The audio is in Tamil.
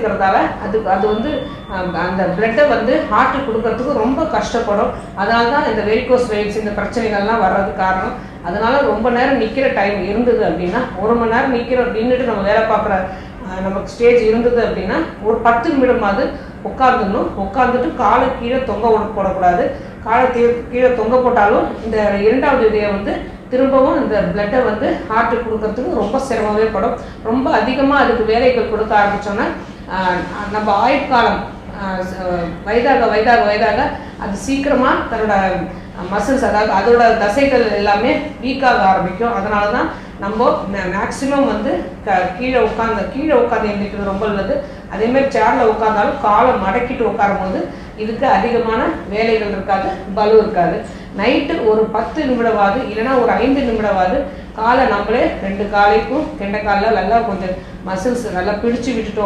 இருக்கிறதால அது வந்து அந்த பிளட்டை வந்து ஹார்ட்டுக்கு கொடுக்கறதுக்கு ரொம்ப கஷ்டப்படும். அதனால தான் இந்த வெரிகோஸ் வெயின்ஸ் இந்த பிரச்சனைகள்லாம் வர்றதுக்கு காரணம். அதனால ரொம்ப நேரம் நிற்கிற டைம் இருந்தது அப்படின்னா, 1 மணி நேரம் நின்றுட்டு நம்ம வேலை பார்க்குற நமக்கு ஸ்டேஜ் இருந்தது அப்படின்னா ஒரு 10 நிமிடமாவது உட்காந்துடணும். உட்காந்துட்டு காலை கீழே தொங்க போடக்கூடாது. காலை கீழே தொங்க போட்டாலும் இந்த 2வது இதயம் வந்து திரும்பவும் இந்த பிளட்டை வந்து ஹார்ட்டுக்கு கொடுக்கறதுக்கு ரொம்ப சிரமமே படும். ரொம்ப அதிகமாக அதுக்கு வேலைகள் கொடுக்க ஆரம்பித்தோன்னா நம்ம ஆயுட்காலம் வயதாக அது சீக்கிரமாக தன்னோட மசில்ஸ், அதாவது அதோட தசைகள் எல்லாமே வீக்காக ஆரம்பிக்கும். அதனால தான் நம்ம மேக்சிமம் வந்து கீழே உட்காந்து எந்திரிக்கிறது ரொம்ப நல்லது. அதேமாதிரி சேரில் உட்காந்தாலும் காலை மடக்கிட்டு உட்காரும் போது இதுக்கு அதிகமான வேலைகள் இருக்காது, பலு இருக்காது. நைட்டு ஒரு 10 நிமிடமாவது இல்லைன்னா ஒரு 5 நிமிடமாவது காலை நம்மளே 2 காலைக்கும் கெண்டைக்காலில் நல்லா கொஞ்சம் மசில்ஸ் நல்லா பிடிச்சு விட்டுட்டோம்